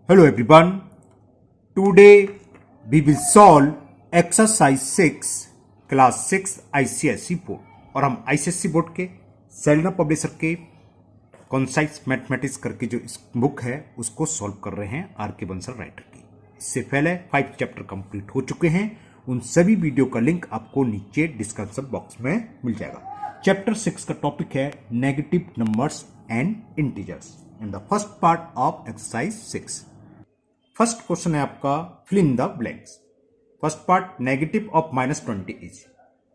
Hello everyone. Today we will solve exercise 6 class 6 ICSE board और हम ICSE board के Selina publisher के concise mathematics करके जो इस बुक है उसको सॉल्व कर रहे हैं आर.के. बंसल राइटर की। इससे पहले 5 चैप्टर कंप्लीट हो चुके हैं। उन सभी वीडियो का लिंक आपको नीचे डिस्क्रिप्शन बॉक्स में मिल जाएगा। चैप्टर 6 का टॉपिक है negative numbers and integers in the first part of exercise 6। First question है आपका fill in the blanks. First part negative of -20 is.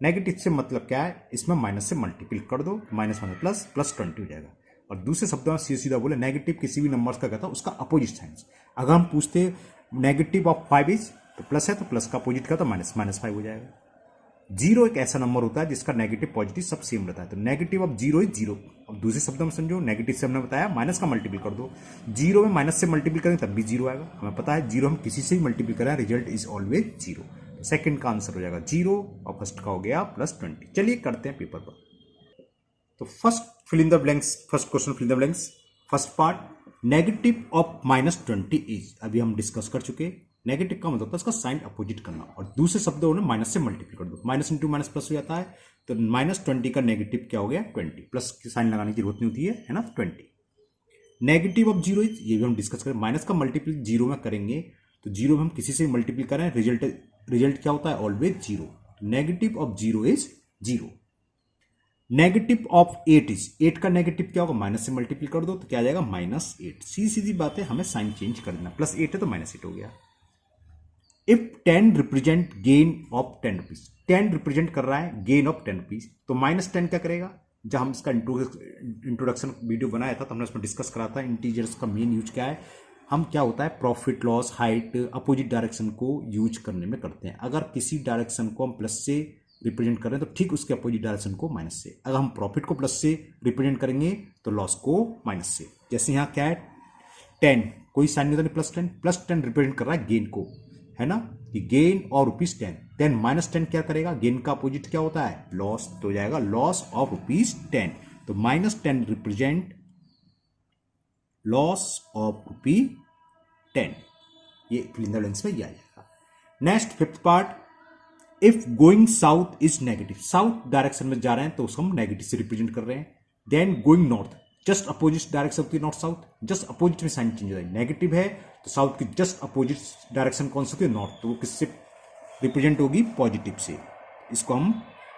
Negative से मतलब क्या है, इसमें माइनस से मल्टीपल कर दो, माइनस माइनस प्लस प्लस 20 हो जाएगा। और दूसरे शब्दों में सीधा बोले नेगेटिव किसी भी नंबर्स का कहता है उसका अपोजिट साइंस। अगर हम पूछते नेगेटिव ऑफ 5 इज तो प्लस है तो प्लस का अपोजिट का तो माइनस माइनस 5 हो जाएगा। जीरो एक ऐसा नंबर होता है जिसका नेगेटिव पॉजिटिव सब सेम रहता है, तो negative of zero is zero. अब दूसरे शब्दों में समझो, नेगेटिव से हमने बताया माइनस का मल्टीपल कर दो, जीरो में माइनस से मल्टीपल करें तब भी जीरो आएगा। हमें पता है जीरो हम किसी से भी मल्टीपल करें रिजल्ट इज ऑलवेज जीरो। तो सेकंड का आंसर हो जाएगा जीरो और फर्स्ट का हो गया +20। चलिए करते हैं पेपर पर। तो first fill in the blanks, first question fill in the blanks. First part negative of -20 is. अभी हम डिस्कस कर चुके। नेगेटिव का मतलब उसका साइन अपोजिट करना, और दूसरे शब्दों में माइनस से मल्टीपल कर दो, माइनस इंटू माइनस प्लस हो जाता है। तो -20 का नेगेटिव क्या हो गया 20, प्लस की साइन लगाने की जरूरत नहीं होती है ना 20। नेगेटिव ऑफ जीरो इज, ये भी हम डिस्कस करें। माइनस का मल्टीपल जीरो में करेंगे तो जीरो में हम किसी से मल्टीपल करें रिजल्ट क्या होता है always zero. Negative of zero is zero. Negative of 8 is, 8 का नेगेटिव क्या होगा, माइनस से मल्टीपल कर दो तो क्या आ जाएगा -8। सीधी बात है, हमें साइन चेंज कर देना। +8 है तो -8 हो गया। If 10 represent gain of 10 rupees, 10 represent कर रहा है गेन ऑफ 10 रुपीज, तो -10 क्या करेगा। जब हम इसका इंट्रोडक्शन वीडियो बनाया था तो हमने उसमें डिस्कस करा था इंटीजर्स का मेन यूज क्या है। हम क्या होता है profit loss height opposite direction को यूज करने में करते हैं। अगर किसी डायरेक्शन को हम प्लस से रिप्रेजेंट करें तो ठीक उसके अपोजिट डायरेक्शन को माइनस से। अगर हम प्रॉफिट को प्लस से रिप्रेजेंट करेंगे तो लॉस को माइनस से। जैसे यहाँ क्या है 10, कोई साइन नहीं होता, +10 रिप्रेजेंट कर रहा है गेन को, है ना, कि गेन और ₹10। देन -10 क्या करेगा, गेन का अपोजिट क्या होता है लॉस, तो हो जाएगा लॉस ऑफ ₹10। तो -10 रिप्रेजेंट लॉस ऑफ ₹10। ये फिल इन द ब्लैंक्स में ये आ जाएगा। Next fifth part, if going south is negative. South direction में जा रहे हैं तो उसको हम नेगेटिव से रिप्रेजेंट कर रहे हैं। Then going north, just opposite direction होती है नॉर्थ साउथ, जस्ट अपोजिट में साइन चेंज हो जाएगा। नेगेटिव है तो साउथ की जस्ट अपोजिट डायरेक्शन कौन सी होती है नॉर्थ, तो वो किससे रिप्रेजेंट होगी पॉजिटिव से। इसको हम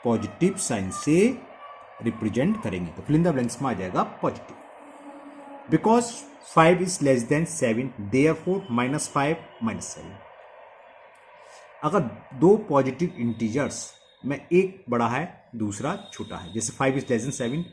पॉजिटिव साइन से रिप्रेजेंट करेंगे तो फिल इन द ब्लैंक्स में आ जाएगा positive. Because 5 is less than 7 therefore -5 -7। अगर दो पॉजिटिव इंटीजर्स में एक बड़ा है दूसरा छोटा है, जैसे 5 इज लेस देन 7,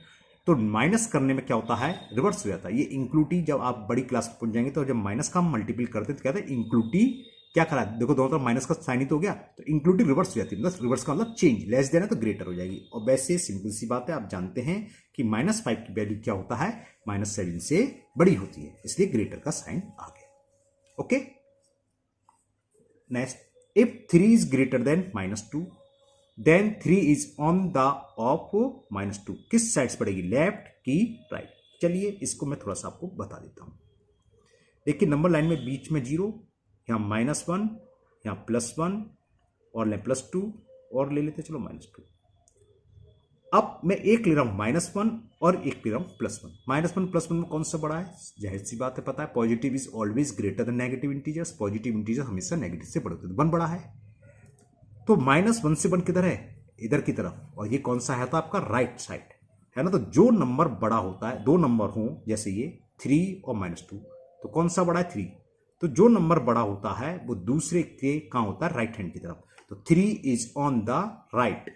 तो माइनस करने में क्या होता है रिवर्स हो जाता है। ये इंक्लूटिव जब आप बड़ी क्लास में पहुंच जाएंगे तो जब माइनस का हम मल्टीपल करते तो कहते हैं इंक्लूटिव क्या करा, देखो दोनों तरफ माइनस का साइन ही तो हो गया, तो इंक्लूटिव रिवर्स हो जाती है। मतलब रिवर्स का मतलब चेंज, लेस देना तो ग्रेटर हो जाएगी। और वैसे सिंपल सी बात है, आप जानते हैं कि -5 की वैल्यू क्या होता है -7 से बड़ी होती है, इसलिए ग्रेटर का साइन आ गया। Okay, next, if 3 is greater than -2 then 3 is on the of -2। किस साइड से पड़ेगी, लेफ्ट की राइट। चलिए इसको मैं थोड़ा सा आपको बता देता हूं। देखिए नंबर लाइन में बीच में 0, यहां -1, यहां +1 और ले +2 और ले लेते चलो -2। अब मैं एक ले रहा हूं -1 और एक ले रहा हूं +1। -1 +1 में कौन सा बड़ा है, जाहिर सी बात है पता है positive is always greater than negative integers. Positive integer हमेशा नेगेटिव से बड़े होते हैं, 1 बड़ा है। तो -1 से 1 किधर है, इधर की तरफ, और ये कौन सा है तो आपका राइट साइड है ना। तो जो नंबर बड़ा होता है, दो नंबर हो जैसे ये 3 और -2, तो कौन सा बड़ा है 3। तो जो नंबर बड़ा होता है वो दूसरे के कहां होता है राइट हैंड की तरफ। तो 3 इज ऑन द राइट,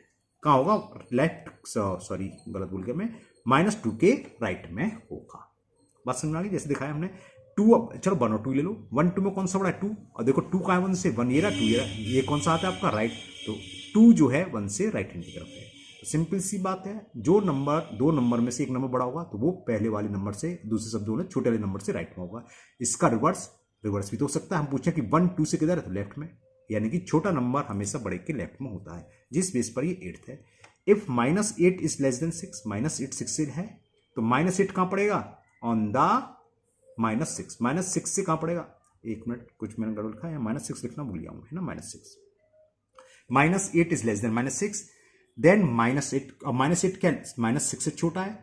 कहां होगा लेफ्ट, सॉरी गलत बोल गया मैं, -2 के राइट में होगा। बात समझ में आ गई। जैसे दिखाया हमने 2, चलो 1 और 2 ले लो। 1 2 में कौन सा बड़ा है 2, और देखो 2 का है 1 से, 1 ये रहा 2 ये रहा, ये कौन सा आता है आपका राइट। तो 2 जो है 1 से राइट हैंड की तरफ है। तो सिंपल सी बात है, जो नंबर दो नंबर में से एक नंबर बड़ा होगा तो वो पहले वाले नंबर से, दूसरे शब्दों में छोटे वाले नंबर से राइट में होगा। इसका रिवर्स भी तो हो सकता है। हम पूछें कि 1 2 से किधर है तो लेफ्ट में, यानी कि छोटा नंबर हमेशा बड़े के लेफ्ट में होता है, जिस बेस पर ये 8th है। इफ -8 इज लेस देन 6, -8 6 से है तो -8 कहां पड़ेगा ऑन द -6, -6 से कहां पड़ेगा एक मिनट, कुछ मैंने गड़बड़ लिखा है, -6 लिखना भूल गया हूँ, है ना, -6। -8 इज लेस देन -6, देन -8, और -8 क्या, -6 से छोटा है,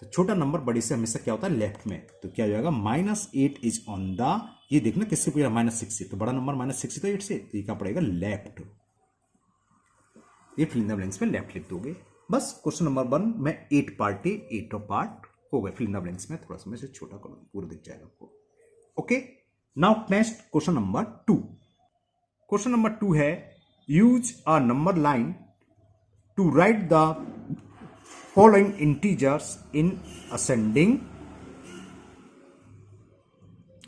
तो छोटा नंबर बड़े से हमेशा क्या होता है, लेफ्ट में, तो क्या हो जाएगा, -8 इज ऑन द, ये देखना किससे पूछा, -6 से, तो बड़ा नंबर -6 तो 8 से, तो ये क्या पड़ेगा, लेफ्ट। ये फिल इन द ब्लैंक्स में लेफ्ट लिख दोगे। बस क्वेश्चन नंबर 1 में 8 पार्ट है, 8 पार्ट हो गए। फिल इन द ब्लैंक्स में थोड़ा सा मैं इसे छोटा कर दूं, पूरा दिख जाएगा आपको। Okay, now next question number 2। Question number 2 है, use a number line to write the following integers in ascending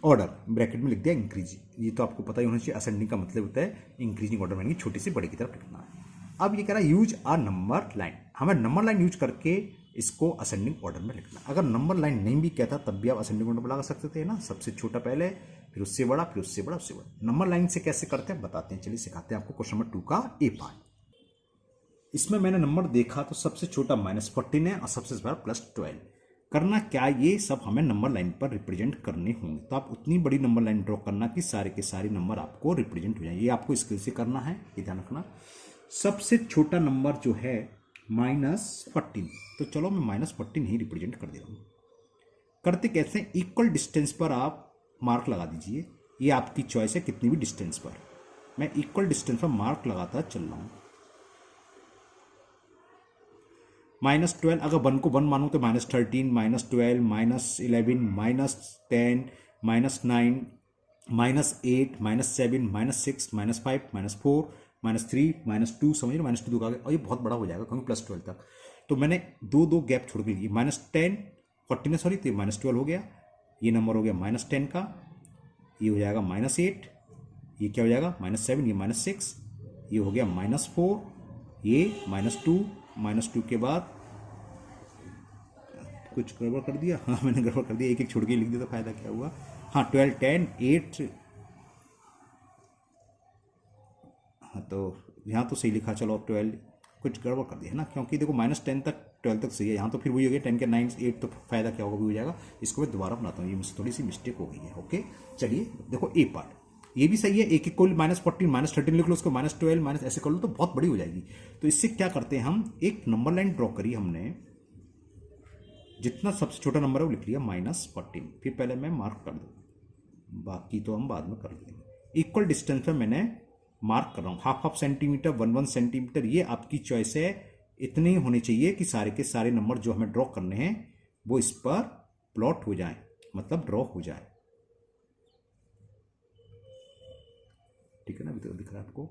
order, bracket में लिख दिया इंक्रीजिंग। ये तो आपको पता ही होना चाहिए, असेंडिंग का मतलब होता है इंक्रीजिंग ऑर्डर में, छोटे से बड़े की तरफ लिखना है। अब ये कह रहा है यूज अ नंबर लाइन, हमें नंबर लाइन यूज करके इसको असेंडिंग ऑर्डर में लिखना। अगर नंबर लाइन नहीं भी कहता तब भी आप असेंडिंग ऑर्डर में लगा सकते थे ना, सबसे छोटा पहले, फिर उससे बड़ा, फिर उससे बड़ा, उससे बड़ा। नंबर लाइन से कैसे करते हैं बताते हैं, चलिए सिखाते हैं आपको। क्वेश्चन नंबर 2 का ए पार्ट, इसमें मैंने नंबर देखा तो सबसे छोटा -14 है और सबसे बड़ा +12। करना क्या, ये सब हमें नंबर लाइन पर रिप्रेजेंट करने होंगे, तो आप उतनी बड़ी नंबर लाइन ड्रॉ करना कि सारे के सारे नंबर आपको रिप्रेजेंट हो जाए। ये आपको स्किल से करना है, ये ध्यान रखना। सबसे छोटा नंबर जो है -14, तो चलो मैं -14 ही रिप्रेजेंट कर दे रहा हूँ। करते कैसे, इक्वल डिस्टेंस पर आप मार्क लगा दीजिए, ये आपकी चॉइस है कितनी भी डिस्टेंस पर। मैं इक्वल डिस्टेंस पर मार्क लगाता चल रहा हूँ। -12, अगर 1 को 1 मानूं तो -13, -12, -11, -10, -9, -8, -7, -6, -5, -4, -3, -2, समझ लो, -2 का, और ये बहुत बड़ा हो जाएगा क्योंकि +12 तक। तो मैंने दो गैप छोड़ के लिए, -10, 14 सॉरी, तो -12 हो गया, ये नंबर हो गया -10 का, ये हो जाएगा -8, ये क्या हो जाएगा -7, ये -6, ये हो गया -4, ये -2 के बाद कुछ गड़बड़ कर दिया, हाँ मैंने गड़बड़ कर दिया, एक एक छोड़ के लिख दिया तो फायदा क्या हुआ। हाँ 12, 10, 8, हाँ तो यहाँ तो सही लिखा, चलो 12, कुछ गड़बड़ कर दिया है ना, क्योंकि देखो -10 तक 12 तक सही है, यहाँ तो फिर वही हो गया 10 के 9, 8, तो फायदा क्या होगा, भी हो जाएगा। इसको मैं दोबारा बनाता हूँ, ये मुझसे थोड़ी सी मिस्टेक हो गई है। ओके चलिए देखो ए पार्ट, ये भी सही है, एक एक को -14, -13 लिख लो, उसको -12 ऐसे कर लो तो बहुत बड़ी हो जाएगी। तो इससे क्या करते हैं हम, एक नंबर लाइन ड्रॉ करी हमने, जितना सबसे छोटा नंबर है वो लिख लिया -14, फिर पहले मैं मार्क कर दूँ, बाकी तो हम बाद में कर लेंगे। इक्वल डिस्टेंस पे मैंने मार्क कर रहा हूँ, हाफ सेंटीमीटर, 1 सेंटीमीटर, ये आपकी चॉइस है। इतने ही होने चाहिए कि सारे के सारे नंबर जो हमें ड्रॉ करने हैं वो इस पर प्लॉट हो जाए, मतलब ड्रॉ हो जाए। ठीक है ना, अभी तो दिख रहा है आपको।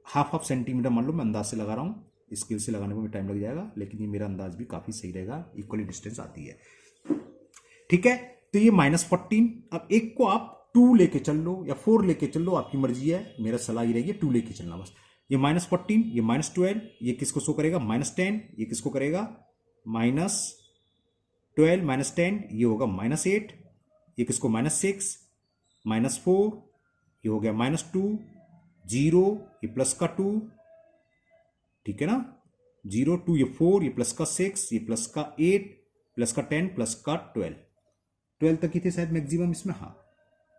हाफ सेंटीमीटर मान लो, मैं अंदाज से लगा रहा हूँ, स्केल से लगाने में टाइम लग जाएगा, लेकिन ये मेरा अंदाज भी काफी सही रहेगा, इक्वली डिस्टेंस आती है। ठीक है, तो ये -14। अब एक को आप 2 लेके चल लो या 4 लेके चल लो, आपकी मर्जी है, मेरा सलाह ये रहेगी 2 लेके चलना बस। ये -14, ये -12, ये किसको शो करेगा, -10, ये किसको करेगा, -12, -10, ये होगा -8, ये किसको, -6, -4, ये हो गया -2, 0, ये प्लस का 2, ठीक है ना, 0, 2, ये 4, ये प्लस का 6, ये प्लस का 8, प्लस का 10, प्लस का 12 तक ही थे शायद मैक्सिमम इसमें, हाँ,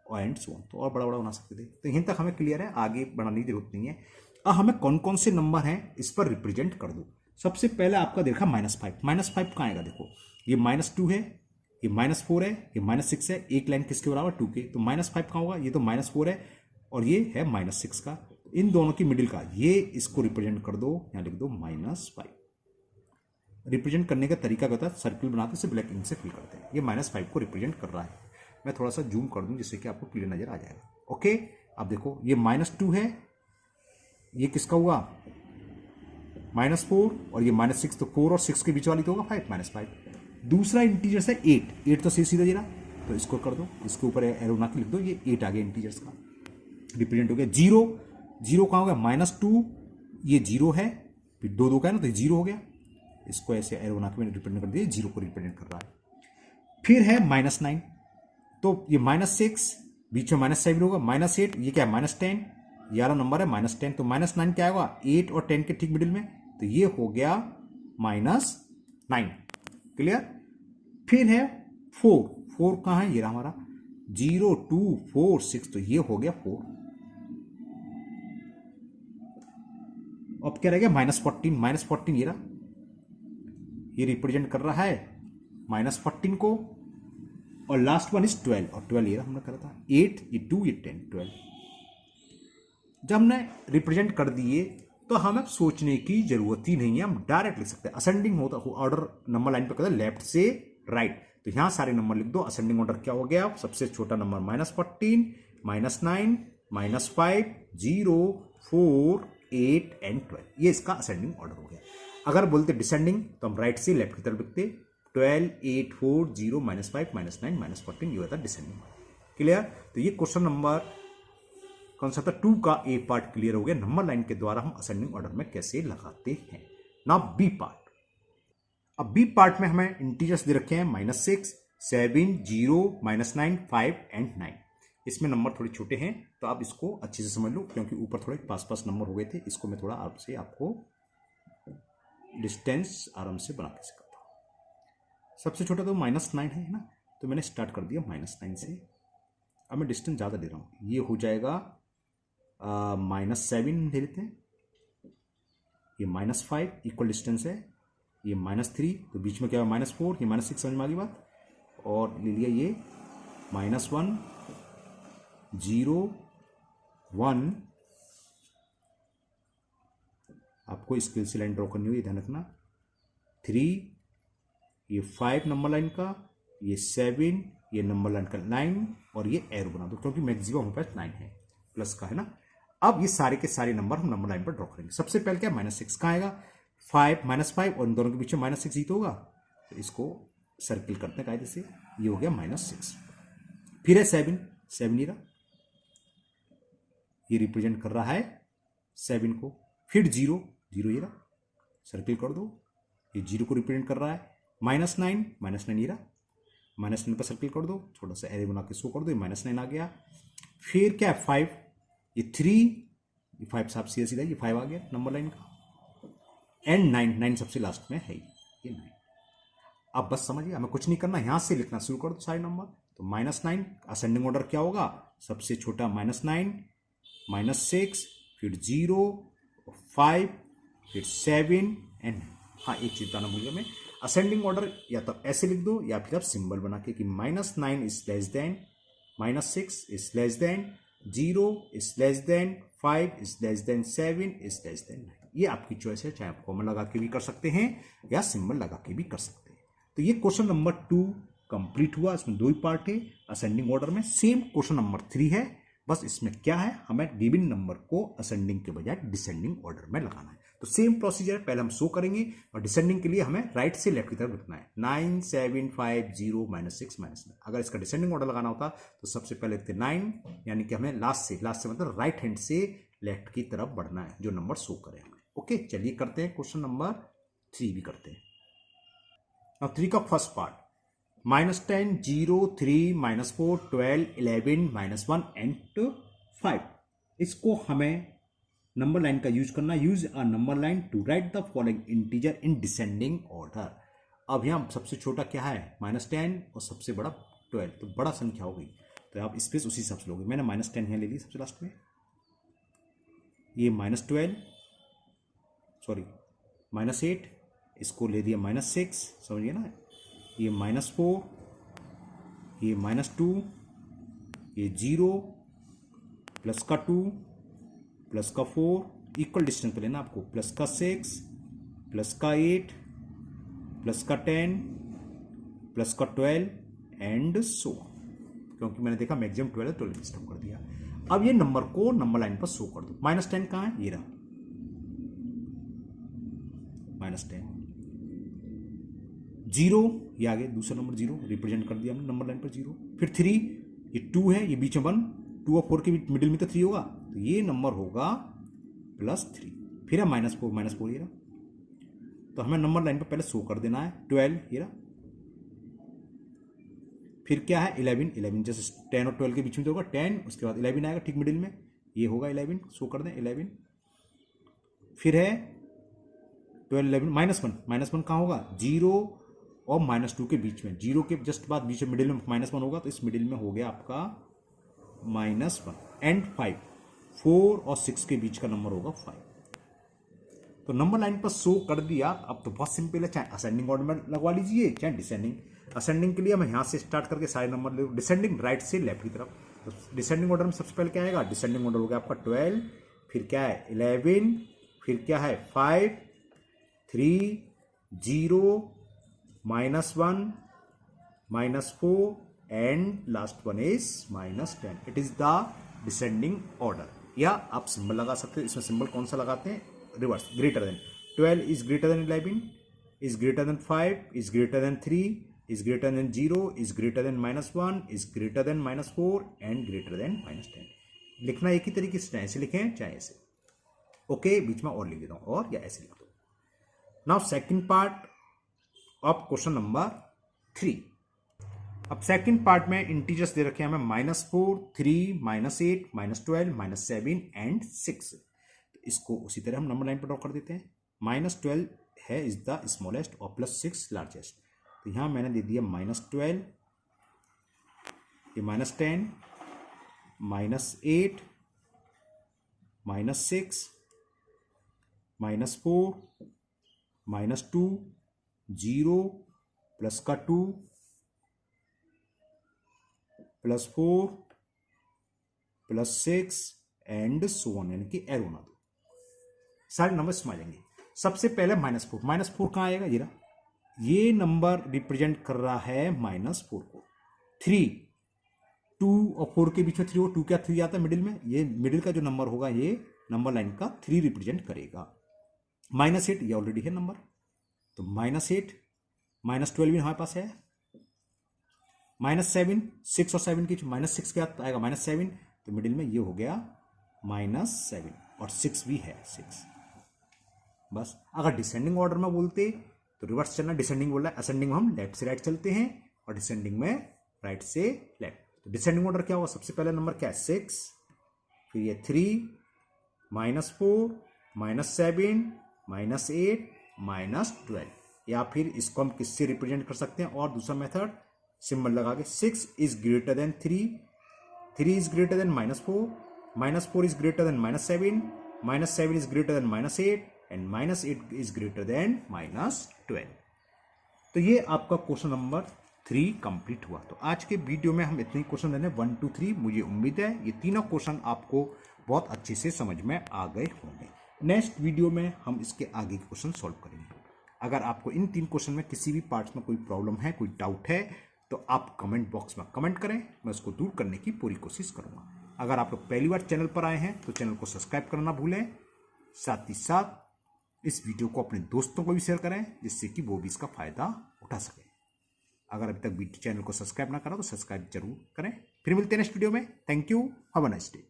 और एंड सो ऑन, तो और बड़ा बड़ा बना सकते थे। तो यहीं तक हमें क्लियर है, आगे बढ़ाने की जरूरत नहीं है। अब हमें कौन कौन से नंबर हैं इस पर रिप्रेजेंट कर दो। सबसे पहले आपका देखा -5, -5 कहाँ आएगा, देखो ये -2 है, ये -4 है, ये -6 है, एक लाइन किसके बराबर, 2 के, तो -5 कहाँ होगा, ये तो -4 है और ये है -6 का, इन दोनों की मिडिल का, ये इसको रिप्रेजेंट कर दो, यहां लिख दो -5। रिप्रेजेंट करने का तरीका क्या होता है, सर्किल बनाते से ब्लैक इंक से फिल करते हैं, ये -5 को रिप्रेजेंट कर रहा है। मैं थोड़ा सा जूम कर दूं जिससे कि आपको क्लियर नजर आ जाएगा। ओके, अब देखो ये -2 है, ये किसका हुआ -4, और ये -6, तो 4 और 6 के बीच वाली तो होगा 5, -5। दूसरा इंटीजर्स है 8 तो सीधा जीरा, तो इसको कर दो, इसके ऊपर एरो ना के लिख दो, ये 8 आ गया इंटीजर्स का, रिप्रेजेंट हो गया। 0 कहाँ हो गया, -2, ये 0 है, फिर 2 का है ना, तो ये 0 हो गया, इसको ऐसे एरो बना के मैंने रिप्रेजेंट कर दिया, 0 को रिप्रेजेंट कर रहा है। फिर है -9, तो ये -6, बीच में -7 होगा, -8, ये क्या है -10, ये वाला नंबर है -10, तो -9 क्या होगा, 8 और 10 के ठीक मिडिल में, तो ये हो गया -9, क्लियर। फिर है 4 कहाँ है, ये रहा हमारा, 0 2 4 6, तो ये हो गया 4। अब क्या रह गया -14, -14 ये रहा, ये रिप्रेजेंट कर रहा है -14 को, और लास्ट वन इज 12, और 12 ये रहा हमने करा था 8, ये 2, ये 10, 12। जब हमने रिप्रेजेंट कर दिए तो हमें सोचने की जरूरत ही नहीं है, हम डायरेक्ट लिख सकते हैं। असेंडिंग होता ऑर्डर नंबर लाइन पे कहते हैं लेफ्ट से राइट, तो यहां सारे नंबर लिख दो। असेंडिंग ऑर्डर क्या हो गया, सबसे छोटा नंबर -14, -9, -5, 0, 4, 8 एंड 12, ये इसका असेंडिंग ऑर्डर हो गया। अगर बोलते डिसेंडिंग तो हम राइट से लेफ्ट की तरफ लिखते 12, 8, 4, 0, -5, -9, -14, ये होता डिसेंडिंग। क्लियर? तो ये क्वेश्चन नंबर कौन सा था, 2 का ए पार्ट क्लियर हो गया, नंबर लाइन के द्वारा हम असेंडिंग ऑर्डर में कैसे लगाते हैं। Now B part. अब बी पार्ट में हमें इंटीजर्स दे रखे हैं -6, 7, 0, -9, 5 एंड 9। इसमें नंबर थोड़े छोटे हैं तो आप इसको अच्छे से समझ लो, क्योंकि ऊपर थोड़े पास नंबर हो गए थे। इसको मैं थोड़ा आपसे आपको डिस्टेंस आराम से बना के सिखाता हूँ। सबसे छोटा तो -9 है ना, तो मैंने स्टार्ट कर दिया -9 से। अब मैं डिस्टेंस ज़्यादा ले रहा हूँ, ये हो जाएगा -7 ले लेते हैं, ये -5 इक्वल डिस्टेंस है, ये -3, तो बीच में क्या है -4, ये -6, समझ में आ गई बात। और ले लिया ये -1, 0, 1, आपको स्केल से लाइन ड्रॉ करनी हुई, ध्यान रखना, 3, ये 5 नंबर लाइन का, ये 7, ये नंबर लाइन का 9, और ये एरो बना दो क्योंकि मैक्सिमम हमारे पास 9 है, प्लस का है ना। अब ये सारे के सारे नंबर हम नंबर लाइन पर ड्रॉ करेंगे। सबसे पहले क्या -6 कहाँ आएगा, 5, -5, और इन दोनों के बीच में -6 ही तो होगा, तो इसको सर्किल करते हैं कायदे से, ये हो गया -6। फिर है 7, 7 ये रहा, ये रिप्रेजेंट कर रहा है 7 को। फिर 0, 0 ये रहा, सर्किल कर दो, ये 0 को रिप्रेजेंट कर रहा है। -9, -9 ये रहा, -9 पर सर्किल कर दो, छोटा सा एरे बना के शो कर दो, ये -9 आ गया। फिर क्या है 5, ये 3, ये 5 साफ सीधा सीधा, ये 5 आ गया नंबर लाइन का, एंड 9, 9 सबसे लास्ट में है ये 9। अब बस समझिए, हमें कुछ नहीं करना, यहां से लिखना शुरू कर दो सारे नंबर। तो -9 असेंडिंग ऑर्डर क्या होगा, सबसे छोटा -9, -6, फिर 0, 5, फिर 7 एंड 9। हाँ, एक चीज बताना भूल गया मैं, असेंडिंग ऑर्डर या तो ऐसे लिख दो या फिर आप सिंबल बना के कि -9 is less than, -6 is less than, 0 is less than, 5 is less than, 7 is less than 9। ये आपकी चॉइस है, चाहे आप कॉमन लगा के भी कर सकते हैं या सिंबल लगा के भी कर सकते हैं। तो ये क्वेश्चन नंबर 2 कंप्लीट हुआ। इसमें 2 ही पार्ट है असेंडिंग ऑर्डर में। सेम क्वेश्चन नंबर 3 है, बस इसमें क्या है, हमें गिवन नंबर को असेंडिंग के बजाय डिसेंडिंग ऑर्डर में लगाना है। तो सेम प्रोसीजर पहले हम शो करेंगे, और डिसेंडिंग के लिए हमें राइट से लेफ्ट की तरफ लिखना है। 9, 7, 5, 0, -6, -9। अगर इसका डिसेंडिंग ऑर्डर लगाना होता तो सबसे पहले लिखते 9, यानी कि हमें लास्ट से मतलब राइट हैंड से लेफ्ट की तरफ बढ़ना है, जो नंबर शो करे हमें। ओके, चलिए करते हैं क्वेश्चन नंबर 3 भी करते हैं। अब 3 का फर्स्ट पार्ट, -10, 0, 3, -4, 12, 11, -1 एंड 5। इसको हमें नंबर लाइन का यूज करना। Use a number line to write the following integer in descending order. अब यहाँ सबसे छोटा क्या है -10 और सबसे बड़ा 12, तो बड़ा संख्या हो गई, तो आप स्पेस उसी हिसाब से लोगे। मैंने -10 यहाँ ले ली सबसे लास्ट में, ये -12 सॉरी -8, इसको ले दिया -6, समझिए ना, ये -4, ये -2, ये 0, प्लस का 2, प्लस का 4, इक्वल डिस्टेंस पे लेना आपको, प्लस का 6, प्लस का 8, प्लस का 10, प्लस का 12 एंड सो, क्योंकि मैंने देखा मैक्सिमम 12 है, 12 डिस्टर्ब कर दिया। अब ये नंबर को नंबर लाइन पर शो कर दो। -10 कहाँ है, ये रहा -10, 0 ये आगे दूसरा नंबर 0 रिप्रेजेंट कर दिया हमने नंबर लाइन पर 0। फिर 3, ये 2 है, ये बीच में 1, 2 और 4 के मिडिल में तो 3 होगा, तो ये नंबर होगा +3। फिर है -4 ये रहा, तो हमें नंबर लाइन पर पहले शो कर देना है 12 ये रहा। फिर क्या है 11 जैसे 10 और 12 के बीच में तो होगा 10, उसके बाद 11 आएगा ठीक मिडिल में, ये होगा 11, शो कर दें 11। फिर है 12, 11, -1 कहाँ होगा 0, और -2 के बीच में, 0 के जस्ट बाद बीच में मिडिल में -1 होगा, तो इस मिडिल में हो गया आपका -1 एंड 5, 4 और 6 के बीच का नंबर होगा 5। तो नंबर लाइन पर शो कर दिया। अब तो बहुत सिंपल है, चाहे असेंडिंग ऑर्डर में लगवा लीजिए चाहे डिसेंडिंग। असेंडिंग के लिए मैं यहाँ से स्टार्ट करके सारे नंबर ले, डिसेंडिंग राइट से लेफ्ट की तरफ। तो डिसेंडिंग ऑर्डर में सबसे पहले क्या आएगा, डिसेंडिंग ऑर्डर हो गया आपका 12, फिर क्या है 11, फिर क्या है 5, 3, 0, -1, -4 and last one is -10। It is the descending order. या आप सिंबल लगा सकते हैं। इसमें सिंबल कौन सा लगाते हैं, reverse, greater than. 12 is greater then 11, is greater then 5, is greater then 3, is greater then 0, is greater then -1, is greater then -4 and greater than -10। लिखना एक ही तरीके से, चाहे ऐसे लिखें चाहे ऐसे। ओके, बीच में और लिख देता हूं, और या ऐसे लिख दो। Now second part of question number 3। अब सेकंड पार्ट में इंटीजर्स दे रखे हैं हमें -4, 3, -8, -12, -7 एंड 6। तो इसको उसी तरह हम नंबर लाइन पर ड्रॉ कर देते हैं। -12 है इज द स्मॉलेस्ट और +6 लार्जेस्ट। तो यहां मैंने दे दिया -12, ये -10, -8, -6, -4, -2, 0, प्लस का 2, +4, +6 एंड सो ऑन, यानी कि एरो ना दो, सारे नंबर इसमें आ जाएंगे। सबसे पहले -4, -4 कहां आएगा, जीरा ये नंबर रिप्रेजेंट कर रहा है -4 को। 3, 2 और 4 के बीच में 3 हो, 2 क्या 3 आता है मिडिल में, ये मिडिल का जो नंबर होगा ये नंबर लाइन का 3 रिप्रेजेंट करेगा। -8 ये ऑलरेडी है नंबर, तो -8, -12 भी हमारे पास है, -7, 6 और 7 की -6 क्या आएगा, -7, तो मिडिल में ये हो गया -7 और 6 भी है 6। बस अगर डिसेंडिंग ऑर्डर में बोलते तो रिवर्स चलना, डिसेंडिंग बोल रहा है, असेंडिंग में हम लेफ्ट से राइट चलते हैं और डिसेंडिंग में राइट से लेफ्ट। तो डिसेंडिंग ऑर्डर क्या होगा, सबसे पहला नंबर क्या है 6, फिर ये 3, -4, -7, -8, -12। या फिर इसको हम किससे रिप्रेजेंट कर सकते हैं, और दूसरा मेथड सिंबल लगा के 6 is greater then 3, 3 is greater then -4, -4 is greater then -7, -7 is greater then -8 and -8 is greater then -12। तो ये आपका क्वेश्चन नंबर 3 कंप्लीट हुआ। तो आज के वीडियो में हम इतने क्वेश्चन लेने 1 2 3। मुझे उम्मीद है ये तीनों क्वेश्चन आपको बहुत अच्छे से समझ में आ गए होंगे। नेक्स्ट वीडियो में हम इसके आगे के क्वेश्चन सॉल्व करेंगे। अगर आपको इन 3 क्वेश्चन में किसी भी पार्ट्स में कोई प्रॉब्लम है, कोई डाउट है, तो आप कमेंट बॉक्स में कमेंट करें, मैं उसको दूर करने की पूरी कोशिश करूंगा। अगर आप लोग पहली बार चैनल पर आए हैं तो चैनल को सब्सक्राइब करना भूलें। साथ ही साथ इस वीडियो को अपने दोस्तों को भी शेयर करें, जिससे कि वो भी इसका फायदा उठा सके। अगर अभी तक चैनल को सब्सक्राइब ना करा तो सब्सक्राइब जरूर करें। फिर मिलते हैं नेक्स्ट वीडियो में। Thank you, have a nice day.